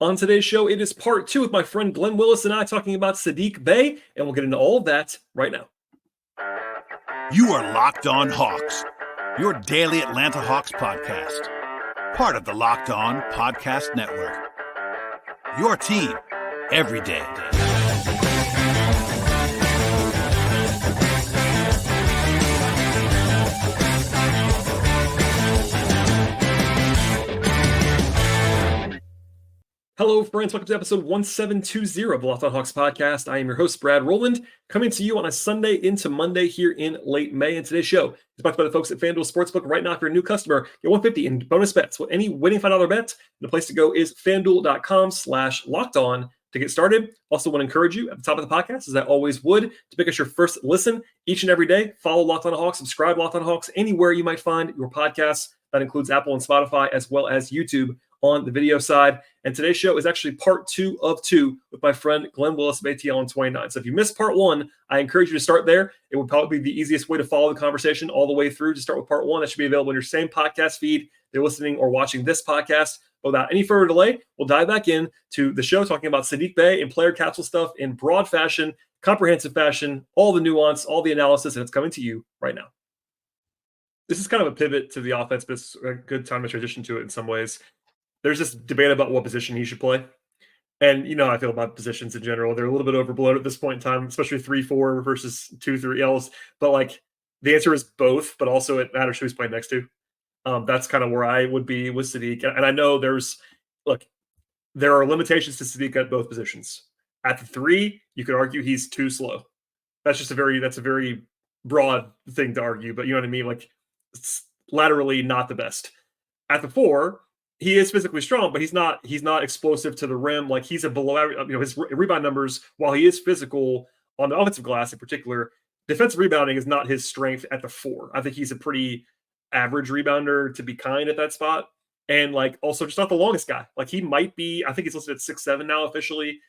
On today's show, it is part 2 with my friend Glen Willis and I talking about Saddiq Bey, and we'll get into all of that right now. You are Locked On Hawks, your daily Atlanta Hawks podcast, part of the Locked On Podcast Network. Your team every day. Hello, friends. Welcome to episode 1720 of the Locked On Hawks podcast. I am your host, Brad Rowland, coming to you on a Sunday into Monday here in late May. And today's show is brought to you by the folks at FanDuel Sportsbook. Right now, if you're a new customer, get $150 in bonus bets with any winning $5 bet. The place to go is FanDuel.com/lockedon to get started. Also want to encourage you at the top of the podcast, as I always would, to pick us your first listen each and every day. Follow Locked On Hawks, subscribe to Locked On Hawks anywhere you might find your podcasts. That includes Apple and Spotify, as well as YouTube on the video side. And today's show is actually part 2 of 2 with my friend Glen Willis of ATL on 29. So if you missed part 1, I encourage you to start there. It would probably be the easiest way to follow the conversation all the way through. To start with part 1, that should be available in your same podcast feed they're listening or watching this podcast. But without any further delay, we'll dive back in to the show, talking about Saddiq Bey and player capsule stuff in broad fashion, comprehensive fashion, all the nuance, all the analysis, and it's coming to you right now. This is kind of a pivot to the offense, but it's a good time to transition to it in some ways. There's this debate about what position he should play. And you know how I feel about positions in general. They're a little bit overblown at this point in time, especially 3-4 versus 2-3Ls. But like the answer is both, but also it matters who he's playing next to. That's kind of where I would be with Saddiq. And I know there are limitations to Saddiq at both positions. At the 3, you could argue he's too slow. That's a very broad thing to argue, but you know what I mean? Like, it's laterally not the best. At the 4, he is physically strong, but he's not explosive to the rim. Like, he's a below average, his rebound numbers, while he is physical on the offensive glass in particular, defensive rebounding is not his strength at the 4. I think he's a pretty average rebounder, to be kind, at that spot. And like, also just not the longest guy. Like, he might be, I think he's listed at 6'7" now officially.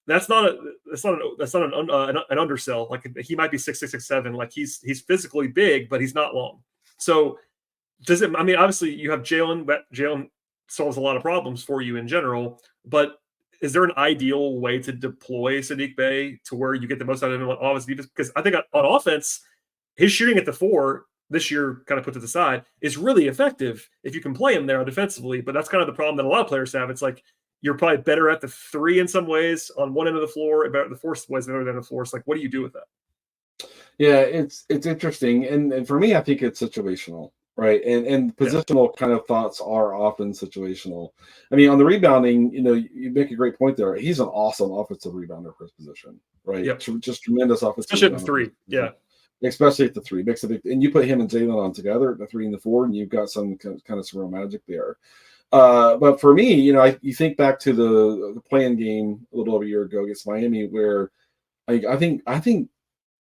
That's not an undersell. Like, he might be 6'6", 6'7". Like, he's physically big, but he's not long. So obviously you have Jalen, but Jalen solves a lot of problems for you in general, but is there an ideal way to deploy Saddiq Bey to where you get the most out of him on offense defense? Because I think on offense, his shooting at the 4 this year, kind of put to the side, is really effective if you can play him there defensively. But that's kind of the problem that a lot of players have. It's like, you're probably better at the 3 in some ways on one end of the floor, and better at the 4 ways on the other end of the floor. It's like, what do you do with that? Yeah, it's interesting. And for me, I think it's situational. Right. And positional kind of thoughts are often situational. I mean, on the rebounding, you make a great point there. He's an awesome offensive rebounder for his position. Right. Yep. Just tremendous offensive. Especially at the 3. Yeah. Especially at the 3. Makes a big, and you put him and Jalen on together at the 3 and the 4, and you've got some kind of some real magic there. But for me, you think back to the play-in game a little over a year ago against Miami, where I think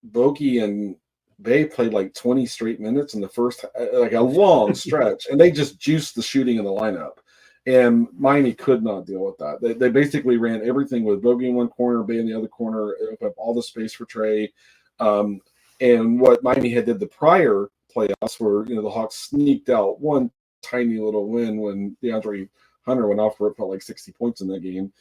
Bogey and Bey played like 20 straight minutes in the first, like a long stretch, and they just juiced the shooting in the lineup. And Miami could not deal with that. They basically ran everything with Bogey in one corner, Bey in the other corner, up all the space for Trey. And what Miami had did the prior playoffs, where the Hawks sneaked out one tiny little win when DeAndre Hunter went off for it, felt like 60 points in that game.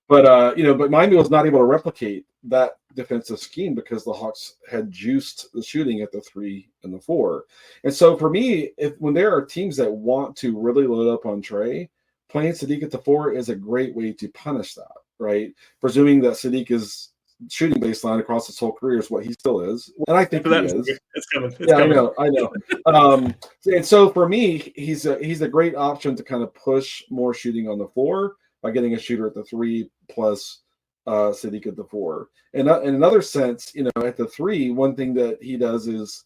But Miami was not able to replicate that defensive scheme because the Hawks had juiced the shooting at the 3 and the 4. And so for me, when there are teams that want to really load up on Trey, playing Saddiq at the 4 is a great way to punish that, right? Presuming that Saddiq is shooting baseline across his whole career is what he still is, and I think he is. It's coming. I know. And so for me, he's a great option to kind of push more shooting on the 4 by getting a shooter at the 3 plus Saddiq at the 4. And in another sense, at the 3, one thing that he does is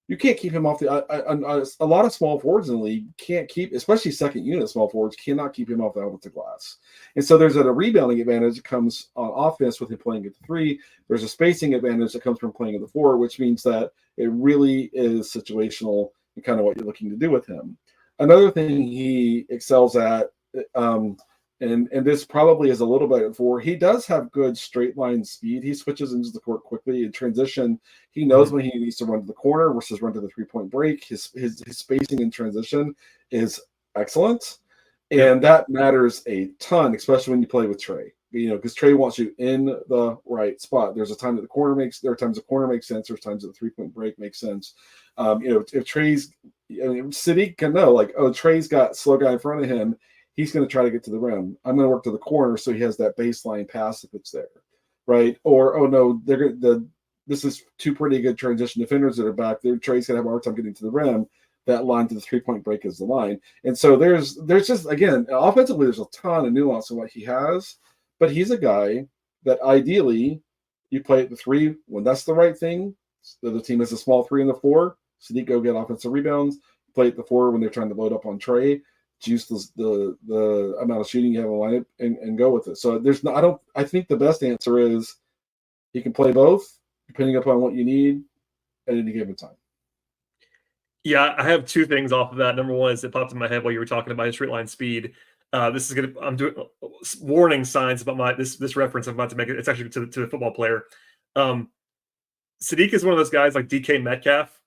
you can't keep him off the. A lot of small forwards in the league can't keep, especially second unit small forwards, cannot keep him off the offensive glass. And so there's a rebounding advantage that comes on offense with him playing at the 3. There's a spacing advantage that comes from playing at the 4, which means that it really is situational and kind of what you're looking to do with him. Another thing he excels at, and this probably is a little bit for, he does have good straight line speed. He switches into the court quickly in transition. He knows when he needs to run to the corner versus run to the 3-point break. His spacing in transition is excellent. And that matters a ton, especially when you play with Trey. Because Trey wants you in the right spot. There are times the corner makes sense. There's times that the 3-point break makes sense. If Trey's, Saddiq can know, like, oh, Trey's got slow guy in front of him. He's going to try to get to the rim. I'm going to work to the corner so he has that baseline pass if it's there, right? Or, oh no, this is two pretty good transition defenders that are back there. Trey's going to have a hard time getting to the rim. That line to the 3-point break is the line. And so there's just, again, offensively, there's a ton of nuance in what he has, but he's a guy that ideally you play at the 3 when that's the right thing. So the team has a small 3 and the 4. Saddiq go get offensive rebounds. Play at the 4 when they're trying to load up on Trey. Juice the amount of shooting you have in the lineup and go with it. So I think the best answer is he can play both depending upon what you need at any given time. Yeah, I have two things off of that. Number one is it popped in my head while you were talking about his straight line speed. I'm doing warning signs about this reference I'm about to make. It's actually to the football player. Saddiq is one of those guys like DK Metcalf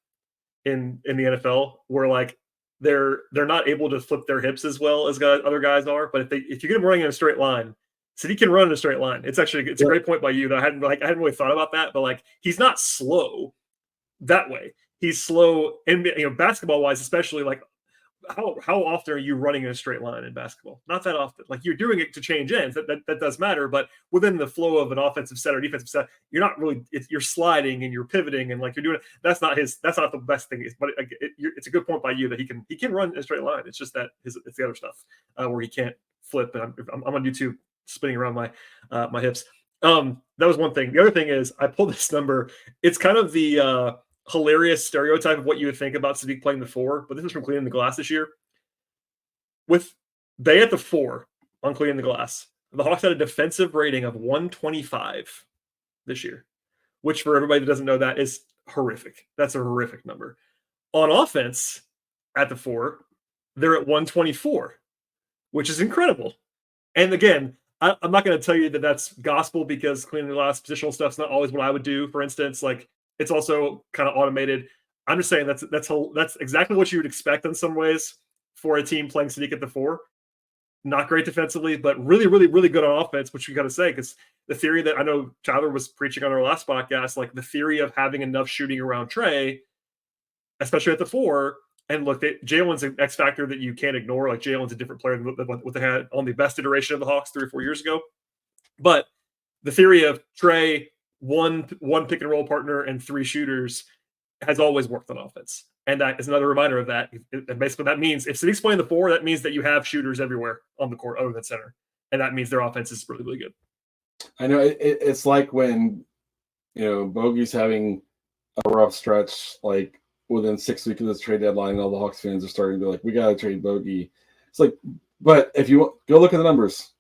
in the NFL, where like they're not able to flip their hips as well as other guys are. But if you get him running in a straight line, Saddiq can run in a straight line. It's a great point by you that I hadn't really thought about that. But like he's not slow that way. He's slow, and basketball wise, especially like how often are you running in a straight line in basketball? Not that often. Like you're doing it to change ends. That does matter, but within the flow of an offensive set or defensive set, you're not really. You're sliding and you're pivoting and like you're doing it. That's not the best thing. But it's a good point by you that he can run in a straight line. It's just that it's the other stuff where he can't flip. And I'm on YouTube spinning around my hips. That was one thing. The other thing is I pulled this number. It's kind of the hilarious stereotype of what you would think about Saddiq playing the 4, but this is from Cleaning the Glass this year. With Bey at the 4 on Cleaning the Glass, the Hawks had a defensive rating of 125 this year, which for everybody that doesn't know that is horrific. That's a horrific number. On offense, at the 4, they're at 124, which is incredible. And again, I'm not going to tell you that that's gospel because Cleaning the Glass positional stuff's not always what I would do. For instance, like it's also kind of automated. I'm just saying that's exactly what you would expect in some ways for a team playing Saddiq at the 4. Not great defensively, but really, really, really good on offense, which we got to say, because the theory that I know Tyler was preaching on our last podcast, like the theory of having enough shooting around Trey, especially at the 4. And look, Jalen's an X factor that you can't ignore. Like Jalen's a different player than what they had on the best iteration of the Hawks 3 or 4 years ago. But the theory of Trey, one pick and roll partner and 3 shooters has always worked on offense. And that is another reminder of that. And basically that means if Saddiq's playing the 4, that means that you have shooters everywhere on the court other than center. And that means their offense is really, really good. I know it's like when, Bogey's having a rough stretch, like within 6 weeks of this trade deadline, all the Hawks fans are starting to be like, we got to trade Bogey. It's like, but if you go look at the numbers,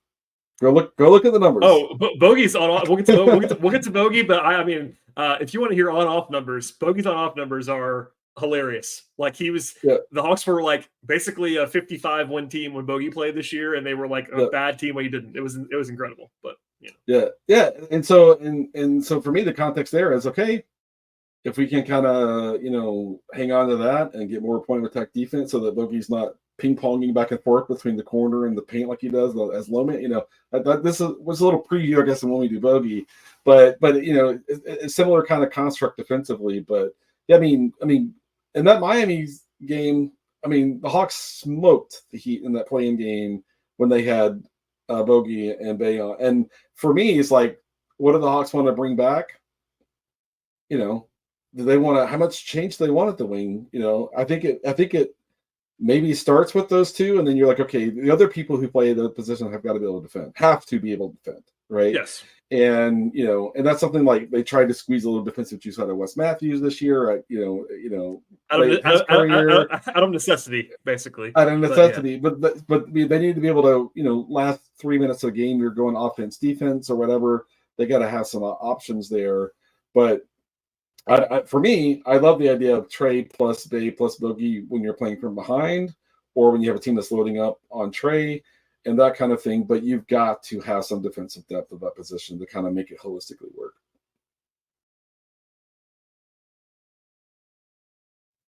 Go look at the numbers. Oh, Bogey's on off. We'll get to Bogey, but I mean, if you want to hear on off numbers, Bogey's on off numbers are hilarious. Like the Hawks were like basically a 55 win team when Bogey played this year, and they were like a bad team when he didn't. It was incredible. But yeah. And so for me, the context there is okay. If we can kind of hang on to that and get more point of attack defense, so that Bogey's not ping-ponging back and forth between the corner and the paint like he does as Loman. This was a little preview, I guess, of when we do Bogey, but it's similar kind of construct defensively. But yeah, I mean, in that Miami game, the Hawks smoked the Heat in that play-in game when they had Bogey and Bey on. And for me, it's like, what do the Hawks want to bring back? Do they want to? How much change do they want at the wing? I think it maybe starts with those two, and then you're like, okay, the other people who play the position have got to be able to defend, have to be able to defend, right? Yes. And and that's something like they tried to squeeze a little defensive juice out of Wes Matthews this year. Out of necessity, basically. Out of necessity, but they need to be able to last 3 minutes of a game. You're going offense, defense, or whatever. They got to have some options there, but. For me, I love the idea of Trey plus Bey plus Bogey when you're playing from behind, or when you have a team that's loading up on Trey and that kind of thing. But you've got to have some defensive depth of that position to kind of make it holistically work.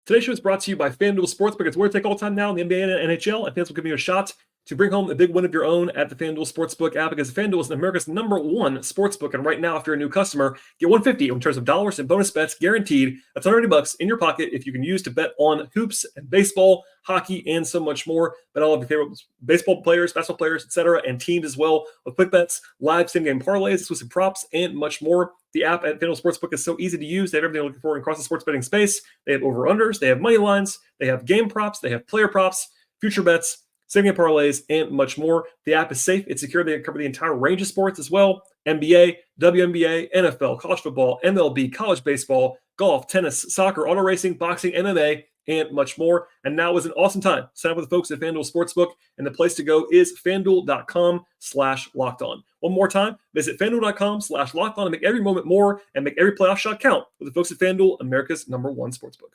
Today's show is brought to you by FanDuel Sportsbook. It's where to take all time now in the NBA and NHL, and fans will give you a shot to bring home a big win of your own at the FanDuel Sportsbook app, because FanDuel is America's #1 sportsbook. And right now, if you're a new customer, get $150 in terms of dollars and bonus bets guaranteed. That's $180 in your pocket if you can use to bet on hoops and baseball, hockey, and so much more. Bet all of your favorite baseball players, basketball players, etc., and teams as well, with quick bets, live same-game parlays, exclusive props, and much more. The app at FanDuel Sportsbook is so easy to use. They have everything you're looking for across the sports betting space. They have over-unders, they have money lines, they have game props, they have player props, future bets, same-game parlays, and much more. The app is safe. It's secure. They cover the entire range of sports as well. NBA, WNBA, NFL, college football, MLB, college baseball, golf, tennis, soccer, auto racing, boxing, MMA, and much more. And now is an awesome time. Sign up with the folks at FanDuel Sportsbook, and the place to go is FanDuel.com/lockedon. One more time, visit FanDuel.com/lockedon to make every moment more and make every playoff shot count with the folks at FanDuel, America's #1 sportsbook.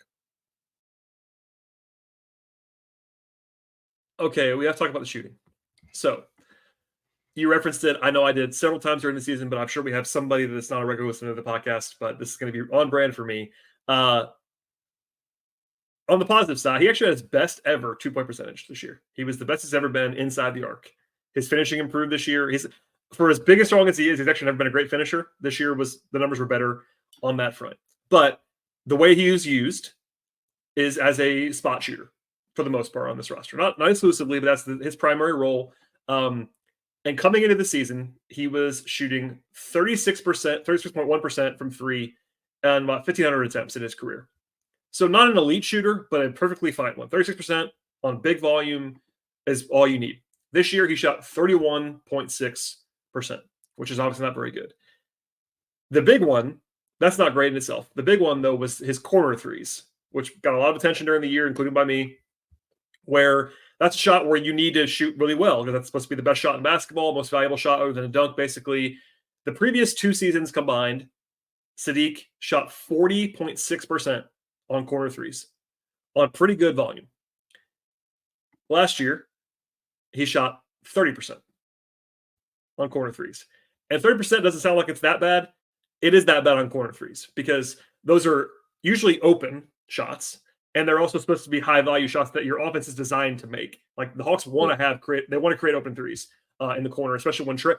Okay, we have to talk about the shooting. So, you referenced it. I know I did several times during the season, but I'm sure we have somebody that's not a regular listener to the podcast, but this is going to be on brand for me. On the positive side, he actually had his best ever two-point percentage this year. He was the best he's ever been inside the arc. His finishing improved this year. For as big and strong as he is, he's actually never been a great finisher. This year the numbers were better on that front. But the way he was used is as a spot shooter for the most part on this roster. Not exclusively, but that's his primary role. And coming into the season, he was shooting 36.1% from three and about 1,500 attempts in his career. So not an elite shooter, but a perfectly fine one. 36% on big volume is all you need. This year, he shot 31.6%, which is obviously not very good. The big one, that's not great in itself. The big one, though, was his corner threes, which got a lot of attention during the year, including by me, where that's a shot where you need to shoot really well, because that's supposed to be the best shot in basketball, most valuable shot other than a dunk, basically. The previous two seasons combined, Saddiq shot 40.6% on corner threes on pretty good volume. Last year, he shot 30% on corner threes. And 30% doesn't sound like it's that bad. It is that bad on corner threes, because those are usually open shots, and they're also supposed to be high-value shots that your offense is designed to make. Like the Hawks want to create open threes in the corner, especially when Trey.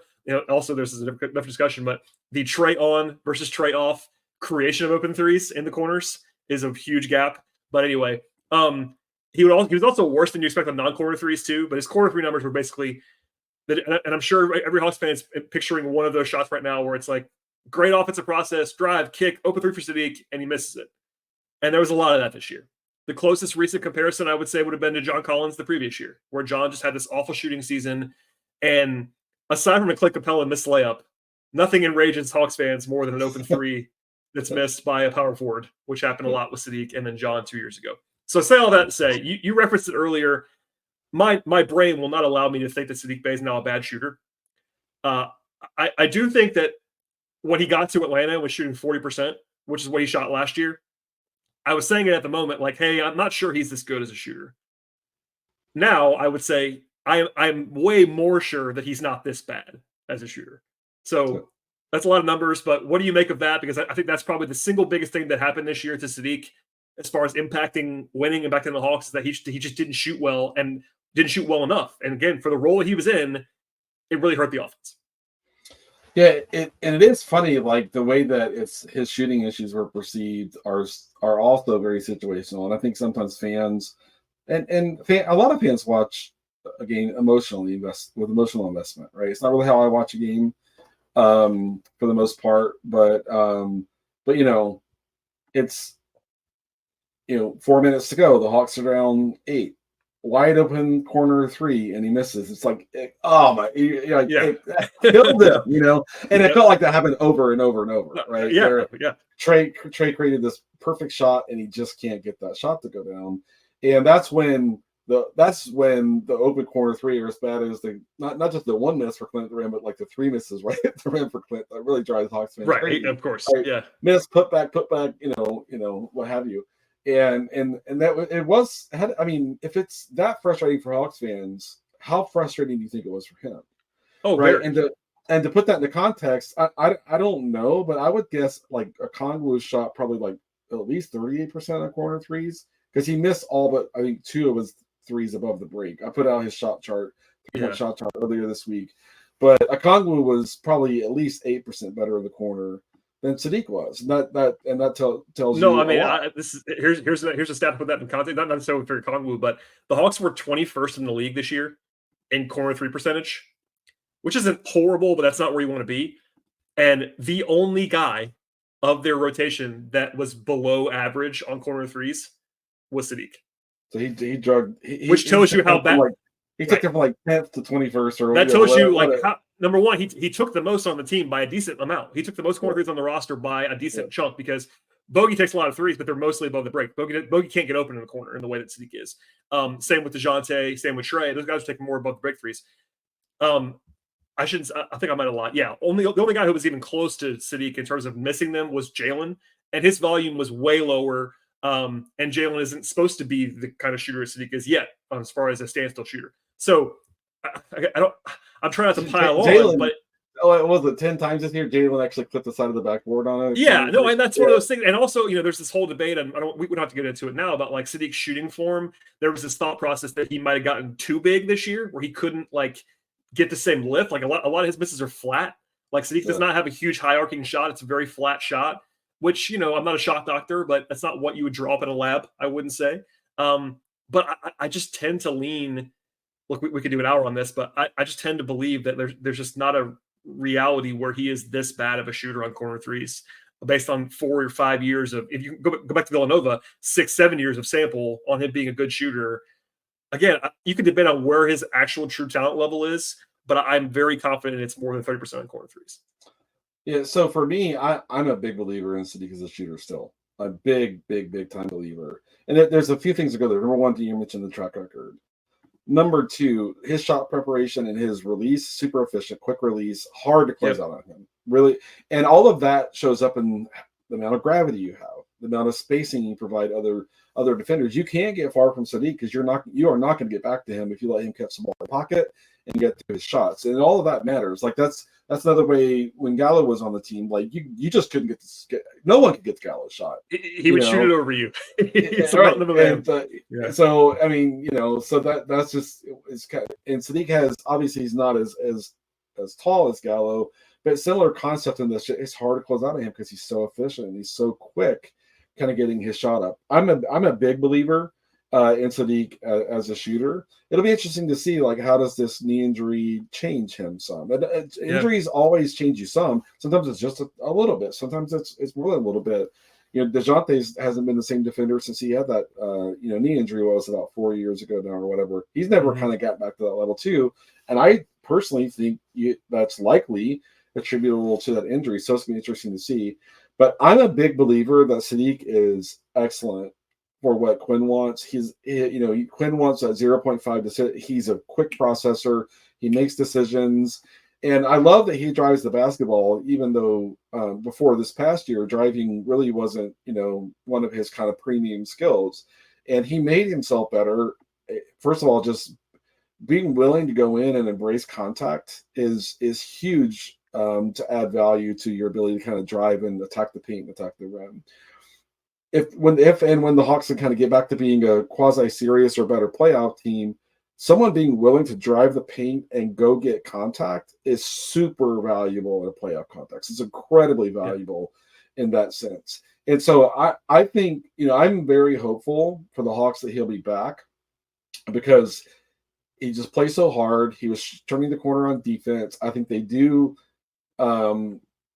Also, there's a different discussion, but the Trey on versus Trey off creation of open threes in the corners is a huge gap. But anyway, he was also worse than you expect on non-corner threes too. But his corner three numbers were basically that, and I'm sure every Hawks fan is picturing one of those shots right now where it's like great offensive process, drive, kick, open three for Saddiq, and he misses it. And there was a lot of that this year. The closest recent comparison I would say would have been to John Collins the previous year, where John just had this awful shooting season. And aside from a Clint Capella missed layup, nothing enrages Hawks fans more than an open three that's missed by a power forward, which happened a lot with Saddiq and then John 2 years ago. So say all that to say, you referenced it earlier. My brain will not allow me to think that Saddiq Bey is now a bad shooter. I do think that when he got to Atlanta and was shooting 40%, which is what he shot last year, I was saying it at the moment, like, hey, I'm not sure he's this good as a shooter. Now I would say I'm way more sure that he's not this bad as a shooter. So that's a lot of numbers, but what do you make of that? Because I think that's probably the single biggest thing that happened this year to Saddiq as far as impacting winning and back in the Hawks, is that he just didn't shoot well and didn't shoot well enough. And again, for the role that he was in, it really hurt the offense. Yeah, it is funny, like the way that his shooting issues were perceived are also very situational. And I think sometimes fans a lot of fans watch a game emotionally with emotional investment, right? It's not really how I watch a game for the most part, but it's 4 minutes to go. The Hawks are down 8. Wide open corner three, and he misses. It's like, oh my, it killed him, And it felt like that happened over and over and over, right? Yeah. Trey created this perfect shot, and he just can't get that shot to go down. And that's when the open corner three are as bad as not just the one miss for Clint at the rim, but like the 3 misses right at the rim for Clint. That really drives Hawks fans crazy. Of course, right? Yeah. Miss, put back, what have you. And that it was. I mean, if it's that frustrating for Hawks fans, how frustrating do you think it was for him? Oh, right. Very. And to put that into context, I don't know, but I would guess like Okongwu shot probably like at least 38% on corner threes, because he missed all but I think 2 of his threes above the break. I put out his shot chart. cut shot earlier this week. But Okongwu was probably at least 8% better in the corner than Saddiq was. And that tells no, you I mean, a lot. here's a stat to put that in context. Not necessarily for Okongwu, but the Hawks were 21st in the league this year in corner three percentage, which isn't horrible, but that's not where you want to be. And the only guy of their rotation that was below average on corner threes was Saddiq. So he drugged, which tells you how bad. He took him from like 10th to 21st, or that tells you like how, number one, he took the most on the team by a decent amount. He took the most corner threes on the roster by a decent chunk because Bogey takes a lot of threes, but they're mostly above the break. Bogey can't get open in the corner in the way that Saddiq is. Same with DeJounte, same with Trey. Those guys are taking more above the break threes. I think I might have lied. Yeah, the only guy who was even close to Saddiq in terms of missing them was Jalen, and his volume was way lower. And Jalen isn't supposed to be the kind of shooter Saddiq is yet, as far as a standstill shooter. So I'm trying not to pile on, but was it 10 times this year? Jalen actually clipped the side of the backboard on it. Yeah, no, and that's one of those things. And also, there's this whole debate, and we don't have to get into it now, about like Saddiq's shooting form. There was this thought process that he might have gotten too big this year, where he couldn't like get the same lift. Like a lot of his misses are flat. Like Saddiq does not have a huge high arcing shot; it's a very flat shot. Which I'm not a shot doctor, but that's not what you would draw up in a lab. I wouldn't say. But I just tend to lean. Look, we could do an hour on this, but I just tend to believe that there's just not a reality where he is this bad of a shooter on corner threes based on 4 or 5 years of, if you go back to Villanova, 6-7 years of sample on him being a good shooter. Again, you could debate on where his actual true talent level is, but I'm very confident it's more than 30% on corner threes. Yeah, so for me, I'm a big believer in Saddiq as a shooter still. A big time believer. And there's a few things to go there. Number one, you mentioned the track record. Number two, his shot preparation and his release, super efficient, quick release, hard to close out on him. Really. And all of that shows up in the amount of gravity you have, the amount of spacing you provide other defenders. You can't get far from Saddiq because you are not going to get back to him if you let him catch the ball in the pocket and get to his shots. And all of that matters. Like that's another way when Gallo was on the team, like you just couldn't no one could get the Gallo shot. He would shoot it over you. So I mean, so that's just it's kind of, and Saddiq has, obviously he's not as tall as Gallo, but similar concept in this. It's hard to close out on him because he's so efficient and he's so quick, kind of getting his shot up. I'm a big believer in Saddiq as a shooter. It'll be interesting to see like how does this knee injury change him some. Injuries always change you some. Sometimes it's just a little bit. Sometimes it's more than a little bit. DeJounte hasn't been the same defender since he had that knee injury. Was about 4 years ago now or whatever. He's never kind of got back to that level too. And I personally think that's likely attributable to that injury. So it's going to be interesting to see. But I'm a big believer that Saddiq is excellent for what Quinn wants. Quinn wants that 0.5 to sit. He's a quick processor. He makes decisions. And I love that he drives the basketball, even though before this past year, driving really wasn't, one of his kind of premium skills. And he made himself better. First of all, just being willing to go in and embrace contact is huge to add value to your ability to kind of drive and attack the paint, attack the rim. When the Hawks can kind of get back to being a quasi-serious or better playoff team, someone being willing to drive the paint and go get contact is super valuable in a playoff context. It's incredibly valuable in that sense. And so I think, I'm very hopeful for the Hawks that he'll be back because he just plays so hard. He was turning the corner on defense. I think they do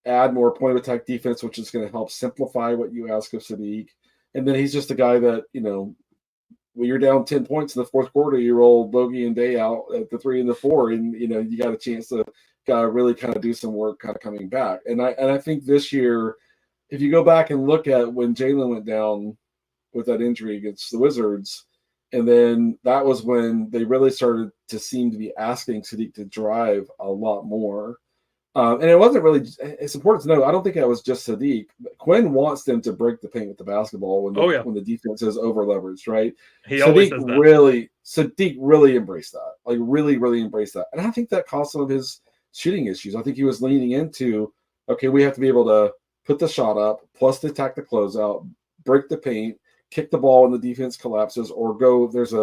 add more point of attack defense, which is going to help simplify what you ask of Saddiq. And then he's just a guy that, when you're down 10 points in the fourth quarter, you roll Bogey and Day out at the 3 and the 4, and you got a chance to really kind of do some work kind of coming back. And I think this year, if you go back and look at when Jalen went down with that injury against the Wizards, and then that was when they really started to seem to be asking Saddiq to drive a lot more. And it wasn't really, it's important to know, I don't think it was just Saddiq. Quinn wants them to break the paint with the basketball when the defense is over leveraged, right? Saddiq really embraced that, like really embraced that. And I think that caused some of his shooting issues. I think he was leaning into, okay, we have to be able to put the shot up, plus to attack the closeout, break the paint, kick the ball when the defense collapses, or go, there's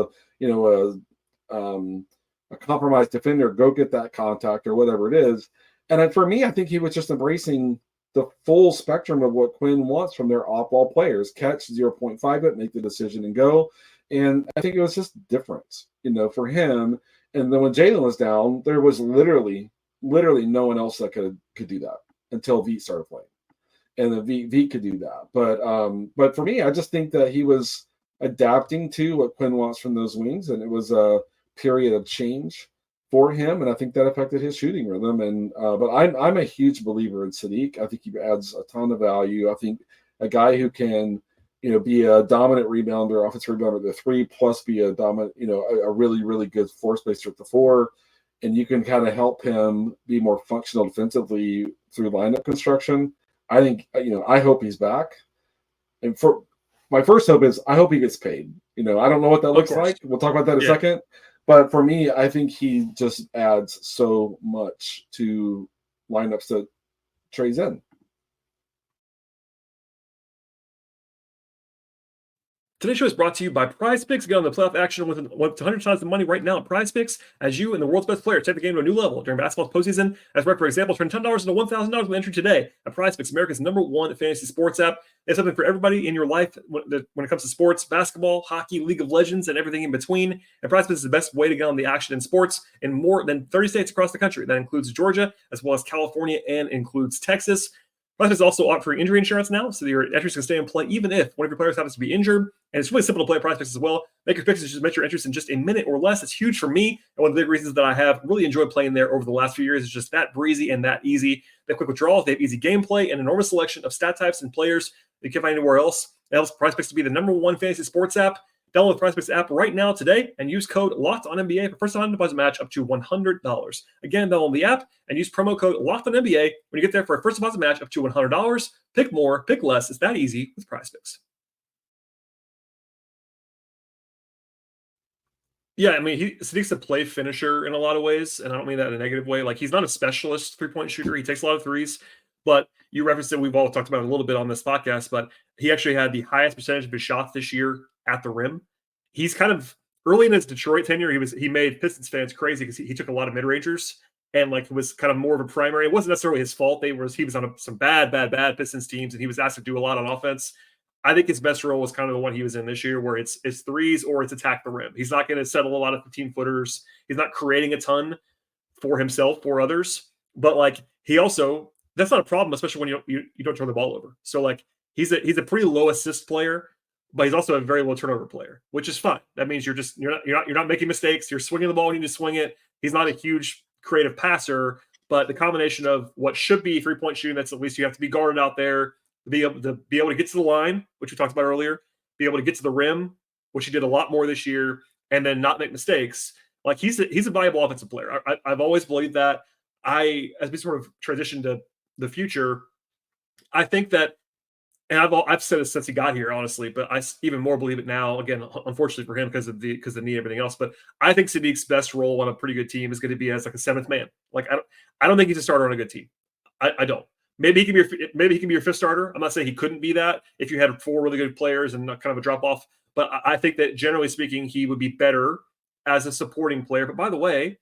a compromised defender, go get that contact or whatever it is. And then for me, I think he was just embracing the full spectrum of what Quinn wants from their off-ball players: catch 0.5 it, make the decision and go. And I think it was just different, for him. And then when Jalen was down, there was literally no one else that could do that until Veit started playing. And then Veit could do that. But for me, I just think that he was adapting to what Quinn wants from those wings, and it was a period of change for him, and I think that affected his shooting rhythm. And but I'm a huge believer in Saddiq. I think he adds a ton of value. I think a guy who can, be a dominant rebounder, offensive rebounder at the 3, plus be a dominant, a really, really good floor spacer at the 4, and you can kind of help him be more functional defensively through lineup construction. I think, I hope he's back. And for my first hope is I hope he gets paid. I don't know what that looks like. We'll talk about that in a second. But for me, I think he just adds so much to lineups that Trey's in. Today's show is brought to you by Prize Picks. Get on the playoff action with 100 times the money right now at Prize Picks, as you and the world's best players take the game to a new level during basketball's postseason. That's right. For example, turn $10 into $1,000 with entry today at Prize Picks, America's #1 fantasy sports app. It's something for everybody in your life when it comes to sports, basketball, hockey, League of Legends, and everything in between. And Prize Picks is the best way to get on the action in sports in more than 30 states across the country. That includes Georgia, as well as California, and includes Texas. Prize Picks also offering injury insurance now, so that your entries can stay in play even if one of your players happens to be injured. And it's really simple to play Prize Picks as well. Make your picks and just make your entries in just a minute or less. It's huge for me, and one of the big reasons that I have really enjoyed playing there over the last few years is just that breezy and that easy. They have quick withdrawals, they have easy gameplay, and an enormous selection of stat types and players that you can't find anywhere else. It helps Prize Picks to be the #1 fantasy sports app. Download the Prize Picks app right now today and use code LOCKEDONNBA for first-time deposit match up to $100. Again, download the app and use promo code LOCKEDONNBA when you get there for a first deposit match up to $100. Pick more, pick less. It's that easy with Prize Picks. Yeah, I mean, Saddiq's a play finisher in a lot of ways, and I don't mean that in a negative way. Like, he's not a specialist three-point shooter. He takes a lot of threes, but you referenced it. We've all talked about it a little bit on this podcast, but he actually had the highest percentage of his shots this year at the rim. He's kind of early in his Detroit tenure. He made Pistons fans crazy because he took a lot of mid-rangers and was kind of more of a primary. It wasn't necessarily his fault. He was on some bad Pistons teams, and he was asked to do a lot on offense. I think his best role was kind of the one he was in this year, where it's threes or it's attack the rim. He's not going to settle a lot of 15-footers. He's not creating a ton for himself or others. But he also, that's not a problem, especially when you don't turn the ball over. So he's a pretty low assist player, but he's also a very low turnover player, which is fine. That means you're not making mistakes. You're swinging the ball when you need to swing it. He's not a huge creative passer, but the combination of what should be 3-point shooting, that's at least you have to be guarded out there. Be able to get to the line, which we talked about earlier, be able to get to the rim, which he did a lot more this year, and then not make mistakes. He's a valuable offensive player. I've always believed that. As we sort of transition to the future, I think that, and I've said it since he got here, honestly, but I even more believe it now. Again, unfortunately for him because of the knee and everything else. But I think Saddiq's best role on a pretty good team is going to be as a seventh man. I don't think he's a starter on a good team. I don't. Maybe he can be your fifth starter. I'm not saying he couldn't be that if you had 4 really good players and kind of a drop off. But I think that generally speaking, he would be better as a supporting player. But by the way,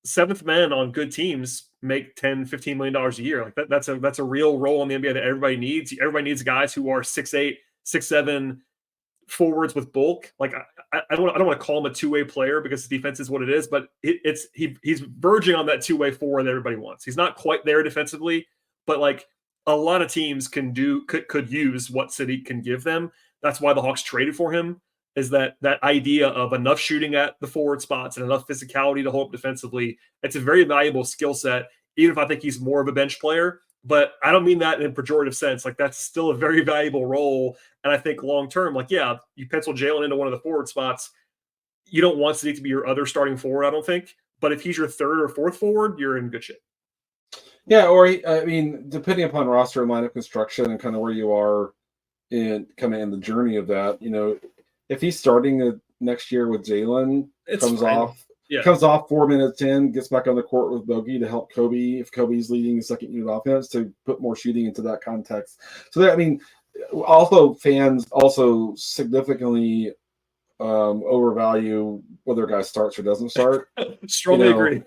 seventh men on good teams make $10-15 million a year. That's a real role in the NBA that everybody needs. Everybody needs guys who are 6'8", 6'7" forwards with bulk. I don't want to call him a two-way player because his defense is what it is, but he's verging on that two-way forward that everybody wants. He's not quite there defensively, but a lot of teams could use what Saddiq can give them. That's why the Hawks traded for him, is that idea of enough shooting at the forward spots and enough physicality to hold up defensively. It's a very valuable skill set, even if I think he's more of a bench player. But I don't mean that in a pejorative sense. That's still a very valuable role. And I think long-term, you pencil Jalen into one of the forward spots. You don't want Saddiq to be your other starting forward, I don't think. But if he's your third or fourth forward, you're in good shape. Yeah, or depending upon roster and lineup construction and kind of where you are in the journey of that, if he's starting next year with Jalen, comes off 4 minutes in, gets back on the court with Bogey to help Kobe if Kobe's leading the second unit offense to put more shooting into that context. So also fans also significantly overvalue whether a guy starts or doesn't start. Strongly agree.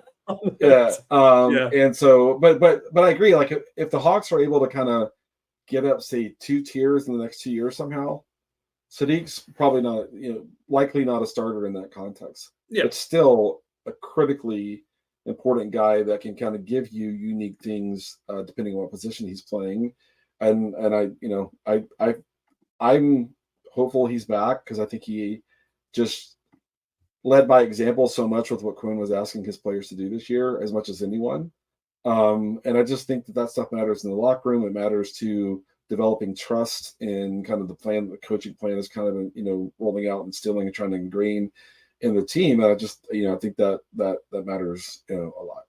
Yeah. Yeah. And so, but I agree. Like if the Hawks are able to kind of get up, say, 2 tiers in the next 2 years somehow, Saddiq's probably not, likely not a starter in that context. Yeah. But still a critically important guy that can kind of give you unique things depending on what position he's playing. And I'm hopeful he's back because I think he just led by example so much with what Quinn was asking his players to do this year, as much as anyone. And I just think that stuff matters in the locker room. It matters to developing trust in kind of the plan, the coaching plan is kind of, rolling out, instilling and trying to ingrain in the team. And I just, I think that matters, a lot.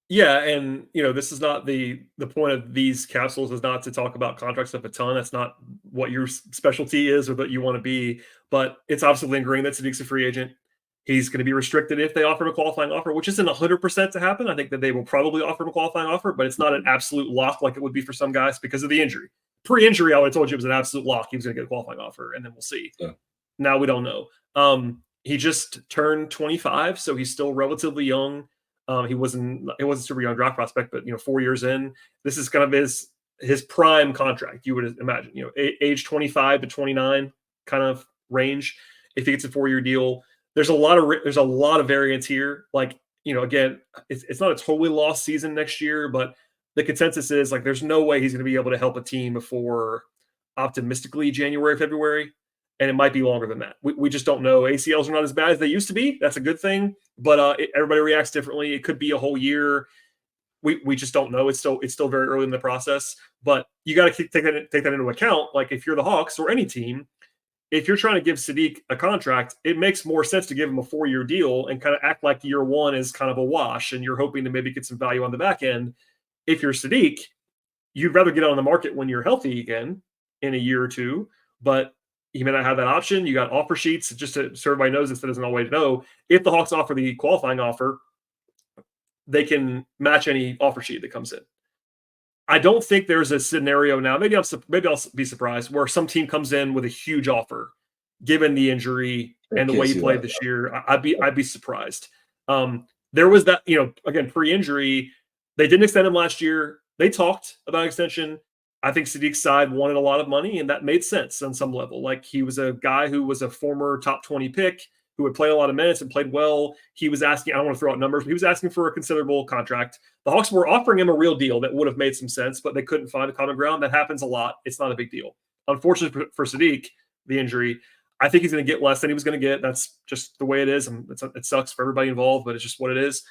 Yeah, and this is not the point of these capsules is not to talk about contract stuff a ton. That's not what your specialty is or that you want to be. But it's obviously lingering that Saddiq's a free agent. He's going to be restricted if they offer him a qualifying offer, which isn't 100% to happen. I think that they will probably offer him a qualifying offer, but it's not an absolute lock like it would be for some guys because of the injury. Pre-injury, I would have told you it was an absolute lock. He was going to get a qualifying offer, and then we'll see. Yeah. Now we don't know. He just turned 25, so he's still relatively young. He wasn't super young draft prospect, but 4 years in, this is kind of his prime contract. You would imagine, age 25 to 29 kind of range. If he gets a 4-year deal, there's a lot of variance here. Like, again, it's not a totally lost season next year, but the consensus is like there's no way he's going to be able to help a team before optimistically January, February. And it might be longer than that. We just don't know. ACLs are not as bad as they used to be. That's a good thing. But everybody reacts differently. It could be a whole year. We just don't know. It's still very early in the process. But you got to take that into account. Like if you're the Hawks or any team, if you're trying to give Saddiq a contract, it makes more sense to give him a 4-year deal and kind of act like year one is kind of a wash, and you're hoping to maybe get some value on the back end. If you're Saddiq, you'd rather get on the market when you're healthy again in a year or two, but you may not have that option. You got offer sheets just so everybody knows this. That isn't all way to know. If the Hawks offer the qualifying offer, they can match any offer sheet that comes in. I don't think there's a scenario now. Maybe I'll be surprised where some team comes in with a huge offer, given the injury and the way he played this year. I'd be surprised. There was that, again, pre-injury, they didn't extend him last year. They talked about extension. I think Saddiq's side wanted a lot of money, and that made sense on some level. Like he was a guy who was a former top 20 pick who had played a lot of minutes and played well. He was asking, I don't want to throw out numbers, but he was asking for a considerable contract. The Hawks were offering him a real deal that would have made some sense, but they couldn't find a common ground. That happens a lot. It's not a big deal. Unfortunately for Saddiq, the injury, I think he's going to get less than he was going to get. That's just the way it is. And it sucks for everybody involved, but it's just what it is.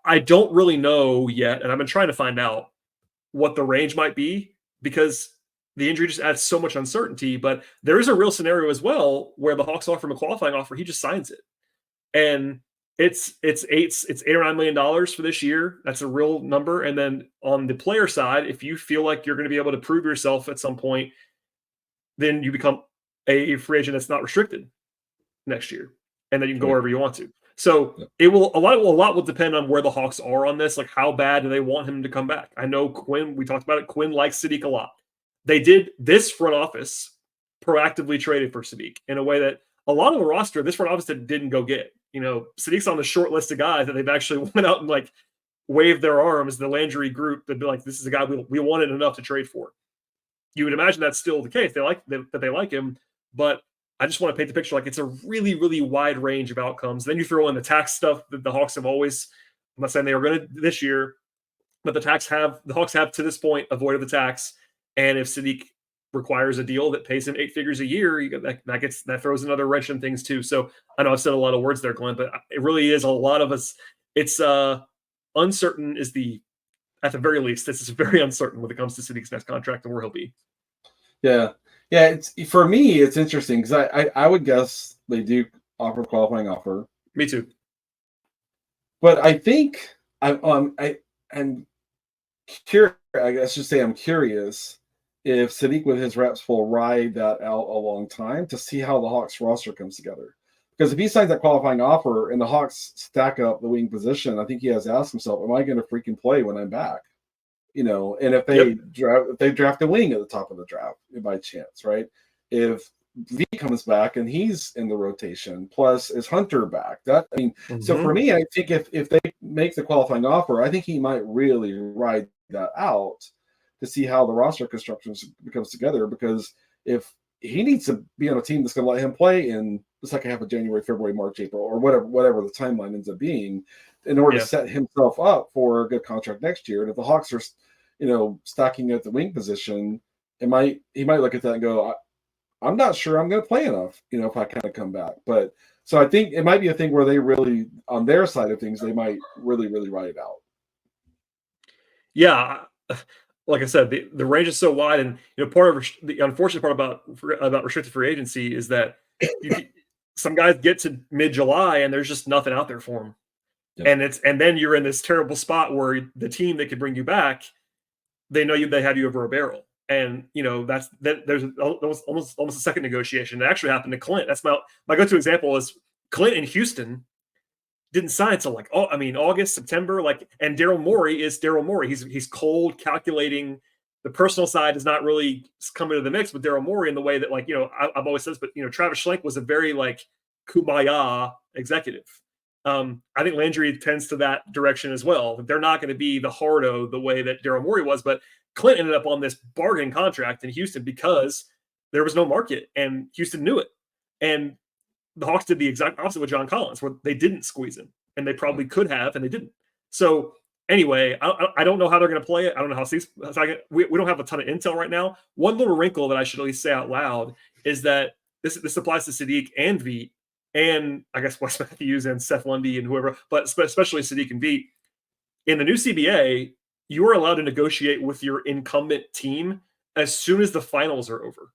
I don't really know yet, and I've been trying to find out what the range might be, because the injury just adds so much uncertainty. But there is a real scenario as well where the Hawks offer him a qualifying offer, he just signs it, and it's $8 or $9 million for this year. That's a real number. And then on the player side, if you feel like you're going to be able to prove yourself at some point, then you become a free agent that's not restricted next year, and then you can go wherever you want to. So a lot will depend on where the Hawks are on this. Like, how bad do they want him to come back? I know Quinn, we talked about it. Quinn likes Saddiq a lot. They did, this front office proactively traded for Saddiq in a way that a lot of the roster, this front office didn't go get. Saddiq's on the short list of guys that they've actually went out and like waved their arms, the Landry group, that be like, this is a guy we wanted enough to trade for. You would imagine that's still the case. They like him, but I just want to paint the picture like it's a really, really wide range of outcomes. Then you throw in the tax stuff that the Hawks have always, I'm not saying they are going to this year, but the Hawks have to this point avoided the tax. And if Saddiq requires a deal that pays him 8 figures a year, that throws another wrench in things too. So I know I've said a lot of words there, Glenn, but it really is a lot of us. It's uncertain at the very least. This is very uncertain when it comes to Saddiq's next contract and where he'll be. Yeah. Yeah, it's for me, it's interesting because I would guess they do offer a qualifying offer. Me too. But I think I'm curious. I guess just say I'm curious if Saddiq with his reps will ride that out a long time to see how the Hawks roster comes together. Because if he signs that qualifying offer and the Hawks stack up the wing position, I think he has to ask himself, "Am I going to freaking play when I'm back?" And if they draft a wing at the top of the draft by chance, right? If V comes back and he's in the rotation. Plus, is Hunter back? So for Mhm. me, I think if they make the qualifying offer, I think he might really ride that out to see how the roster construction becomes together. Because if he needs to be on a team that's going to let him play in the second half of January, February, March, April, or whatever the timeline ends up being, in order Yeah. to set himself up for a good contract next year. And if the Hawks are, stacking at the wing position, he might look at that and go, I'm not sure I'm going to play enough, if I kind of come back. But so I think it might be a thing where they really, on their side of things, they might really, really ride it out. Yeah. Like I said, the range is so wide, and part of the unfortunate part about restricted free agency is that some guys get to mid-July and there's just nothing out there for them, Yeah. and then you're in this terrible spot where the team that could bring you back, they know they had you over a barrel, and there's almost a second negotiation that actually happened to Clint. That's my go-to example is Clint in Houston didn't sign until August, September, and Daryl Morey is Daryl Morey. He's cold, calculating. The personal side is not really coming to the mix with Daryl Morey in the way that I've always said this, but Travis Schlenk was a very kumbaya executive. I think Landry tends to that direction as well. They're not going to be the hardo the way that Daryl Morey was, but Clint ended up on this bargain contract in Houston because there was no market and Houston knew it. And the Hawks did the exact opposite with John Collins, where they didn't squeeze him, and they probably could have, and they didn't. So anyway, I don't know how they're going to play it. I don't know how we don't have a ton of intel right now. One little wrinkle that I should at least say out loud is that this applies to Saddiq and Veet, and I guess Wes Matthews and Seth Lundy and whoever, but especially Saddiq and Veet. In the new CBA, you are allowed to negotiate with your incumbent team as soon as the finals are over.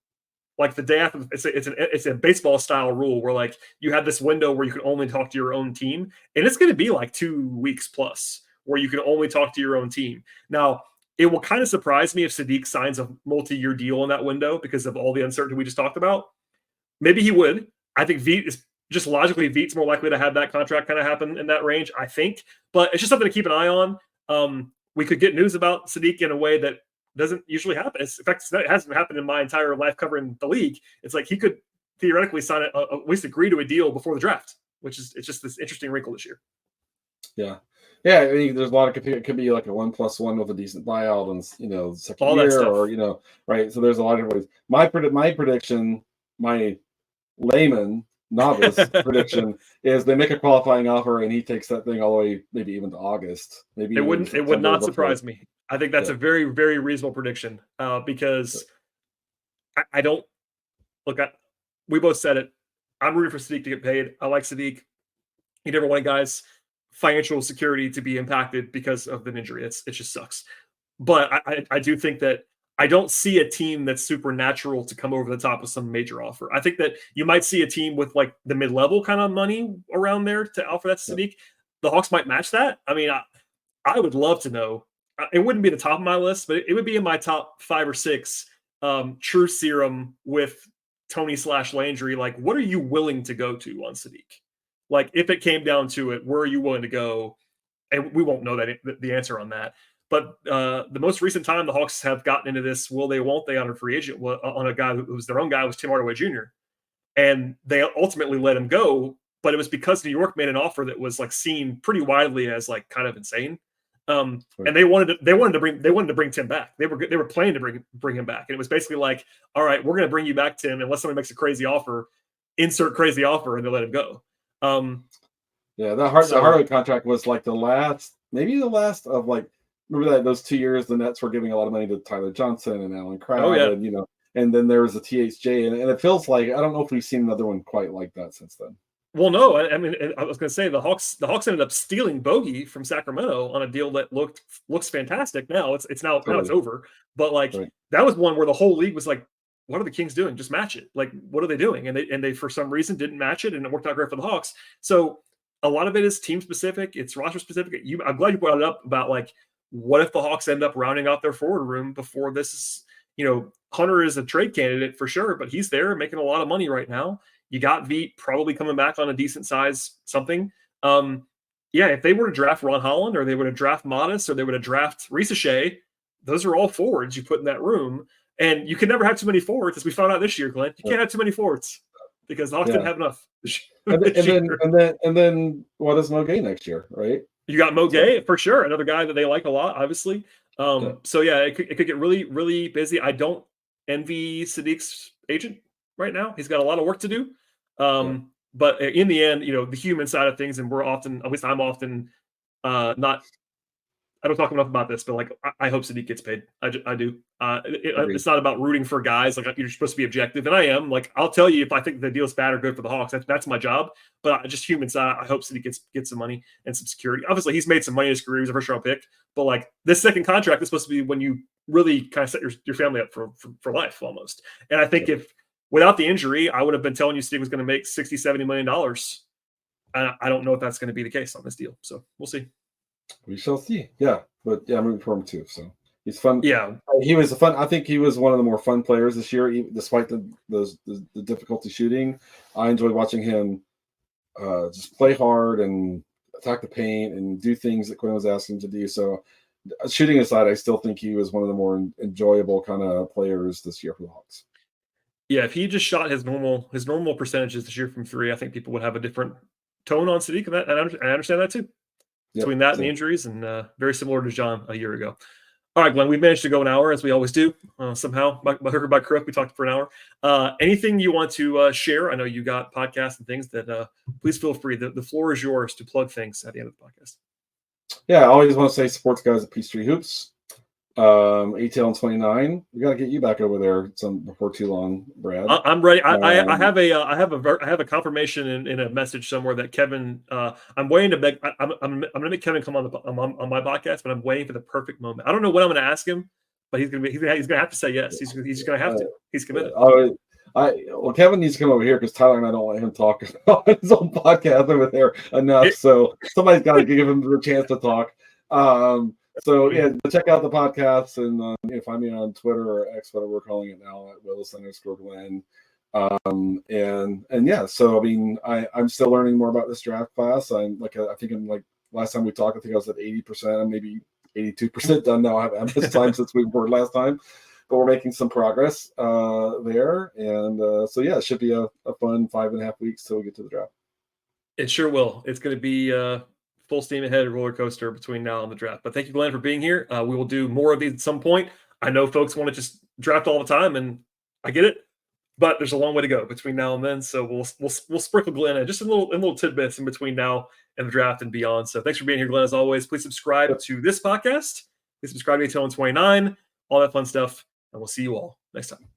Like the day after, it's a baseball style rule where you have this window where you can only talk to your own team, and it's going to be 2 weeks plus where you can only talk to your own team. Now, it will kind of surprise me if Saddiq signs a multi-year deal in that window because of all the uncertainty we just talked about. Maybe he would. I think Veet is just logically Veet's more likely to have that contract kind of happen in that range, I think. But it's just something to keep an eye on. We could get news about Saddiq in a way that doesn't usually happen. In fact, it hasn't happened in my entire life covering the league. It's he could theoretically sign at least agree to a deal before the draft, it's just this interesting wrinkle this year. Yeah. Yeah. I mean, there's a lot of, it could be like a 1+1 with a decent buyout and, second All that year stuff. or, right. So there's a lot of ways. My prediction, my layman novice prediction is they make a qualifying offer and he takes that thing all the way, maybe even to August. Maybe it would not surprise me. I think that's a very, very reasonable prediction because I don't look at. We both said it. I'm rooting for Saddiq to get paid. I like Saddiq. He never wanted guys' financial security to be impacted because of an injury. It just sucks. But I do think that I don't see a team that's supernatural to come over the top with some major offer. I think that you might see a team with the mid-level kind of money around there to offer that to Saddiq. The Hawks might match that. I mean, I would love to know. It wouldn't be the top of my list, but it would be in my top 5 or 6 true serum with Tony/Landry. What are you willing to go to on Saddiq? If it came down to it, where are you willing to go? And we won't know the answer on that. But the most recent time the Hawks have gotten into this, will they, won't they, on a free agent, on a guy who was their own guy, was Tim Hardaway Jr. And they ultimately let him go, but it was because New York made an offer that was seen pretty widely as kind of insane. And they wanted to bring Tim back. They were planning to bring him back, and it was basically all right, we're going to bring you back, Tim, unless somebody makes a crazy offer. Insert crazy offer, and they let him go. The Hardaway contract was maybe the last of remember that those 2 years the Nets were giving a lot of money to Tyler Johnson and Alan Crabb, and and then there was a THJ, and it feels I don't know if we've seen another one quite like that since then. Well, no, I mean, I was going to say the Hawks ended up stealing Bogey from Sacramento on a deal that looks fantastic. Now it's over, but that was one where the whole league was what are the Kings doing? Just match it. What are they doing? And they for some reason didn't match it, and it worked out great for the Hawks. So a lot of it is team specific. It's roster specific. I'm glad you brought it up about what if the Hawks end up rounding out their forward room before this is, Hunter is a trade candidate for sure, but he's there making a lot of money right now. You got Veet probably coming back on a decent size something. If they were to draft Ron Holland, or they were to draft Modest, or they were to draft Risa Shea, those are all forwards you put in that room. And you can never have too many forwards, as we found out this year, Glenn. You can't have too many forwards because the Hawks didn't have enough. And then what is Mo Gay next year, right? You got Mo Gay for sure, another guy that they like a lot, obviously. So yeah, it could get really, really busy. I don't envy Saddiq's agent right now. He's got a lot of work to do. But in the end, the human side of things, and we're often, at least I'm often not. I don't talk enough about this, but like I hope Saddiq gets paid. I do. It's not about rooting for guys. Like you're supposed to be objective, and I am. Like I'll tell you if I think the deal's bad or good for the Hawks. That's my job. But just human side, I hope Saddiq gets some money and some security. Obviously, he's made some money in his career. He was a first round pick, but like this second contract is supposed to be when you really kind of set your family up for life almost. And I think if without the injury, I would have been telling you Saddiq was going to make $60-70 million. I don't know if that's going to be the case on this deal. So we'll see. We shall see. Yeah, but yeah, I'm rooting for him too. So he's fun. Yeah, he was fun. I think he was one of the more fun players this year, despite the difficulty shooting. I enjoyed watching him just play hard and attack the paint and do things that Quinn was asking him to do. So shooting aside, I still think he was one of the more enjoyable kind of players this year for the Hawks. Yeah, if he just shot his normal percentages this year from three, I think people would have a different tone on Saddiq, and I understand that too. Between that and the injuries, and very similar to John a year ago. All right, Glenn, we've managed to go an hour as we always do. Somehow, by hook or by crook, we talked for an hour. Anything you want to share? I know you got podcasts and things that please feel free. The floor is yours to plug things at the end of the podcast. Yeah, I always want to say support the guys at Peachtree Hoops. ATL and 29. We got to get you back over there before too long, Brad. I'm ready. I have a confirmation in a message somewhere that Kevin. I'm waiting to make. I'm going to make Kevin come on my podcast, but I'm waiting for the perfect moment. I don't know what I'm going to ask him, but he's going to have to say yes. He's going to have to. He's committed. Well, Kevin needs to come over here because Tyler and I don't let him talk on his own podcast over there enough. So somebody's got to give him the chance to talk. So yeah, check out the podcasts and find me on Twitter or X, whatever we're calling it now, at Willis_Glen. And yeah, so I mean, I'm still learning more about this draft class. I think last time we talked, I think I was at 80%, maybe 82% done now. I haven't had much time since we were last time, but we're making some progress there. And so yeah, it should be a fun 5.5 weeks till we get to the draft. It sure will. It's going to be full steam ahead roller coaster between now and the draft. But thank you, Glenn, for being here. We will do more of these at some point. I know folks want to just draft all the time, and I get it, but there's a long way to go between now and then. So we'll sprinkle Glenn in just in little tidbits in between now and the draft and beyond. So thanks for being here, Glenn. As always, please subscribe to this podcast. Please subscribe to ATL 29, all that fun stuff, and we'll see you all next time.